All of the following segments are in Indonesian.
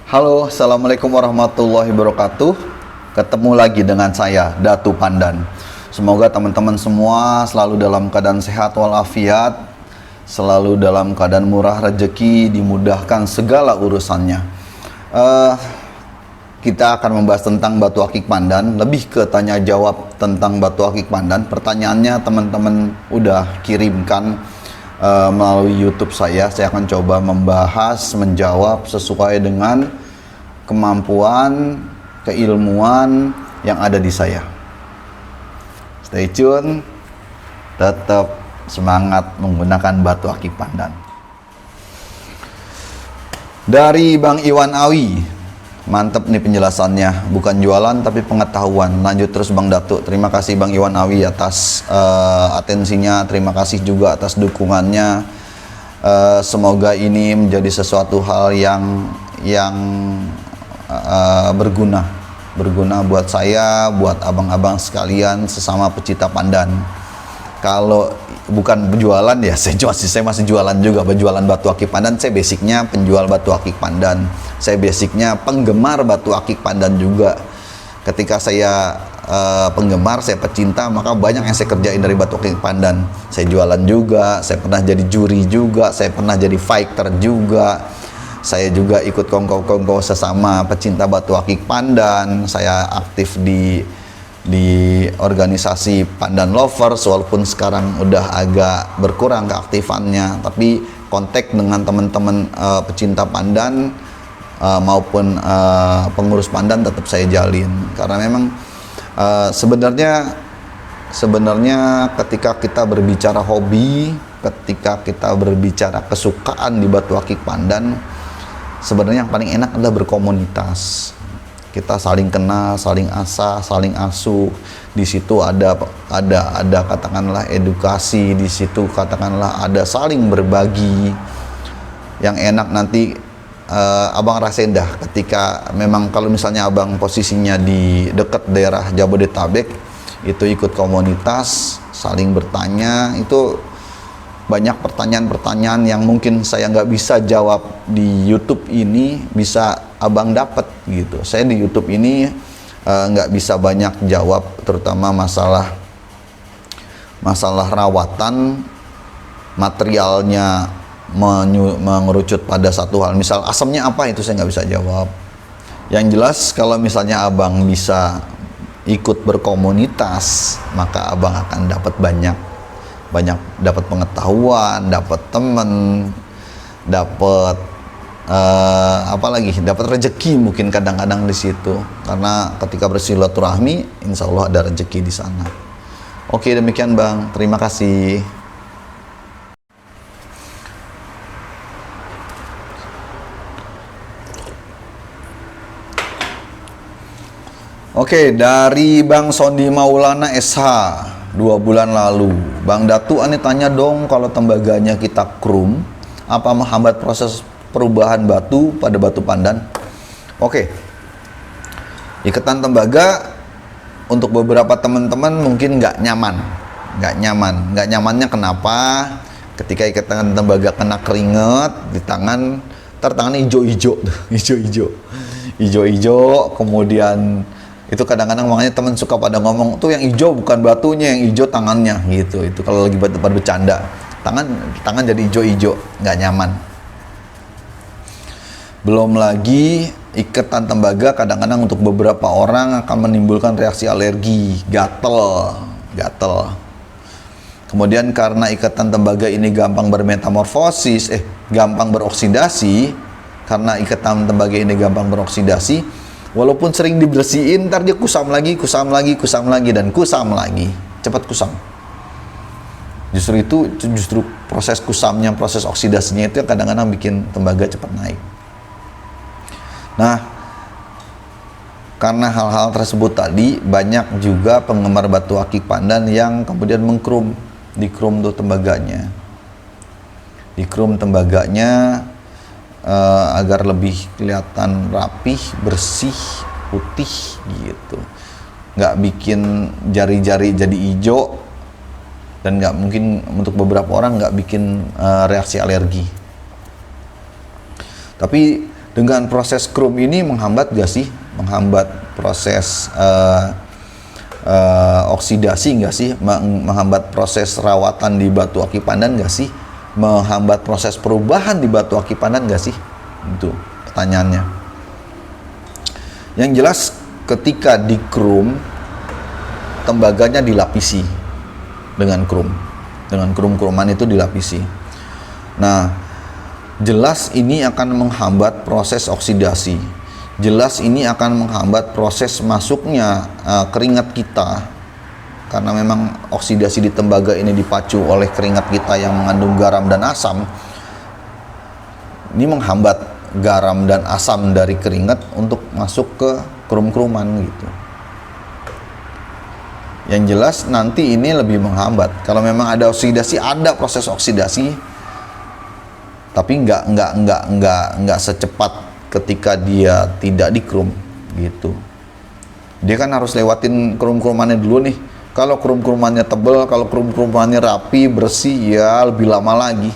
Halo, Assalamualaikum warahmatullahi wabarakatuh. Ketemu lagi dengan saya, Datu Pandan. Semoga teman-teman semua selalu dalam keadaan sehat walafiat, selalu dalam keadaan murah rezeki, dimudahkan segala urusannya. Kita akan membahas tentang batu akik pandan, lebih ke tanya jawab tentang batu akik pandan. Pertanyaannya teman-teman udah kirimkan melalui YouTube saya akan coba membahas, menjawab sesuai dengan kemampuan, keilmuan yang ada di saya. Stay tune, tetap semangat menggunakan batu akik pandan. Dari Bang Iwan Awi, mantep nih penjelasannya, bukan jualan tapi pengetahuan. Lanjut terus Bang Datu. Terima kasih Bang Iwan Awi atas atensinya, terima kasih juga atas dukungannya. Semoga ini menjadi sesuatu hal yang berguna buat saya, buat abang-abang sekalian sesama pecinta pandan. Kalau bukan penjualan ya, saya masih jualan juga, berjualan batu akik pandan. Saya basicnya penjual batu akik pandan. Saya basicnya penggemar batu akik pandan juga. Ketika saya penggemar, saya pecinta, maka banyak yang saya kerjain dari batu akik pandan. Saya jualan juga, saya pernah jadi juri juga, saya pernah jadi fighter juga. Saya juga ikut kongko-kongko sesama pecinta batu akik pandan. Saya aktif di organisasi Pandan Lovers, walaupun sekarang udah agak berkurang keaktifannya, tapi kontak dengan teman-teman pecinta pandan maupun pengurus pandan tetap saya jalin, karena memang sebenarnya ketika kita berbicara hobi, ketika kita berbicara kesukaan di batu akik pandan, sebenarnya yang paling enak adalah berkomunitas. Kita saling kenal, saling asah, saling asuh. Di situ ada katakanlah edukasi, di situ katakanlah ada saling berbagi. Yang enak nanti abang rasain dah ketika memang kalau misalnya abang posisinya di dekat daerah Jabodetabek, itu ikut komunitas, saling bertanya, itu banyak pertanyaan-pertanyaan yang mungkin saya nggak bisa jawab di YouTube ini, bisa abang dapat gitu. Saya di YouTube ini nggak bisa banyak jawab, terutama masalah rawatan, materialnya mengerucut pada satu hal. Misal asamnya apa, itu saya nggak bisa jawab. Yang jelas kalau misalnya abang bisa ikut berkomunitas, maka abang akan dapat banyak dapat pengetahuan, dapat teman, dapat dapat rezeki mungkin kadang-kadang di situ, karena ketika bersilaturahmi insya Allah ada rezeki di sana. Oke, demikian Bang, terima kasih. Oke, dari Bang Sondi Maulana SH, 2 bulan lalu, Bang Datu aneh tanya dong, kalau tembaganya kita krum, apa menghambat proses perubahan batu pada batu pandan? Oke, ikatan tembaga untuk beberapa teman-teman mungkin nggak nyamannya kenapa? Ketika ikatan tembaga kena keringet di tangan, tangannya hijau-hijau, kemudian itu kadang-kadang makanya teman suka pada ngomong tuh yang hijau bukan batunya, yang hijau tangannya gitu. Itu kalau lagi bercanda, tangan jadi hijau-hijau, nggak nyaman. Belum lagi ikatan tembaga kadang-kadang untuk beberapa orang akan menimbulkan reaksi alergi, gatel. Kemudian karena ikatan tembaga ini gampang bermetamorfosis, gampang beroksidasi, karena ikatan tembaga ini gampang beroksidasi, walaupun sering dibersihin, ntar dia kusam lagi, dan kusam lagi, cepat kusam. Justru proses kusamnya, proses oksidasinya itu kadang-kadang bikin tembaga cepat naik. Nah, karena hal-hal tersebut tadi, banyak juga penggemar batu akik pandan yang kemudian dikrum tuh tembaganya. Dikrum tembaganya agar lebih kelihatan rapih, bersih, putih gitu. Nggak bikin jari-jari jadi hijau, dan nggak mungkin untuk beberapa orang nggak bikin reaksi alergi. Tapi Dengan proses krum ini menghambat gak sih? Menghambat proses oksidasi nggak sih? Menghambat proses rawatan di batu akik pandan nggak sih? Menghambat proses perubahan di batu akik pandan nggak sih? Itu pertanyaannya. Yang jelas ketika di krum, tembaganya dilapisi dengan krum-kruman itu dilapisi. Nah, jelas ini akan menghambat proses oksidasi. Jelas ini akan menghambat proses masuknya keringat kita, karena memang oksidasi di tembaga ini dipacu oleh keringat kita yang mengandung garam dan asam. Ini menghambat garam dan asam dari keringat untuk masuk ke krum-kruman gitu. Yang jelas nanti ini lebih menghambat. Kalau memang ada oksidasi, ada proses oksidasi, tapi nggak secepat ketika dia tidak di krum gitu. Dia kan harus lewatin krum-krumannya dulu nih. Kalau krum-krumannya tebel, kalau krum-krumannya rapi, bersih, ya lebih lama lagi.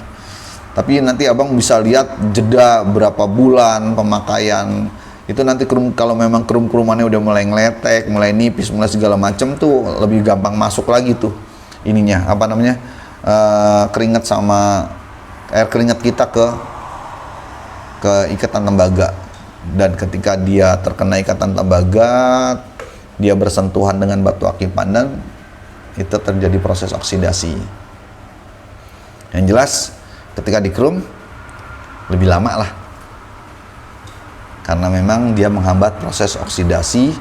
Tapi nanti abang bisa lihat jeda berapa bulan pemakaian. Itu nanti kalau memang krum-krumannya udah mulai ngeletek, mulai nipis, mulai segala macam tuh lebih gampang masuk lagi tuh ininya, apa namanya, keringat sama air keringat kita ke ikatan tembaga. Dan ketika dia terkena ikatan tembaga, dia bersentuhan dengan batu akik pandan, itu terjadi proses oksidasi. Yang jelas ketika di krum lebih lama lah, karena memang dia menghambat proses oksidasi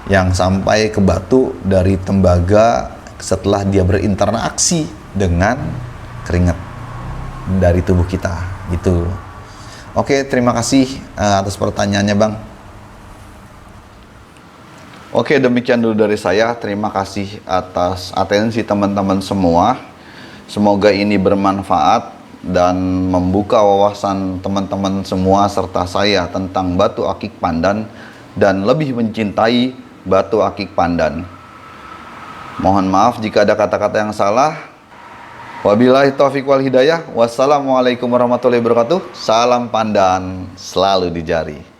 yang sampai ke batu dari tembaga setelah dia berinteraksi dengan keringat dari tubuh kita gitu. Oke, terima kasih atas pertanyaannya, Bang. Oke, demikian dulu dari saya. Terima kasih atas atensi teman-teman semua. Semoga ini bermanfaat dan membuka wawasan teman-teman semua serta saya tentang batu akik pandan dan lebih mencintai batu akik pandan. Mohon maaf jika ada kata-kata yang salah. Wabillahi taufiq wal hidayah. Wassalamualaikum warahmatullahi wabarakatuh. Salam pandan selalu di jari.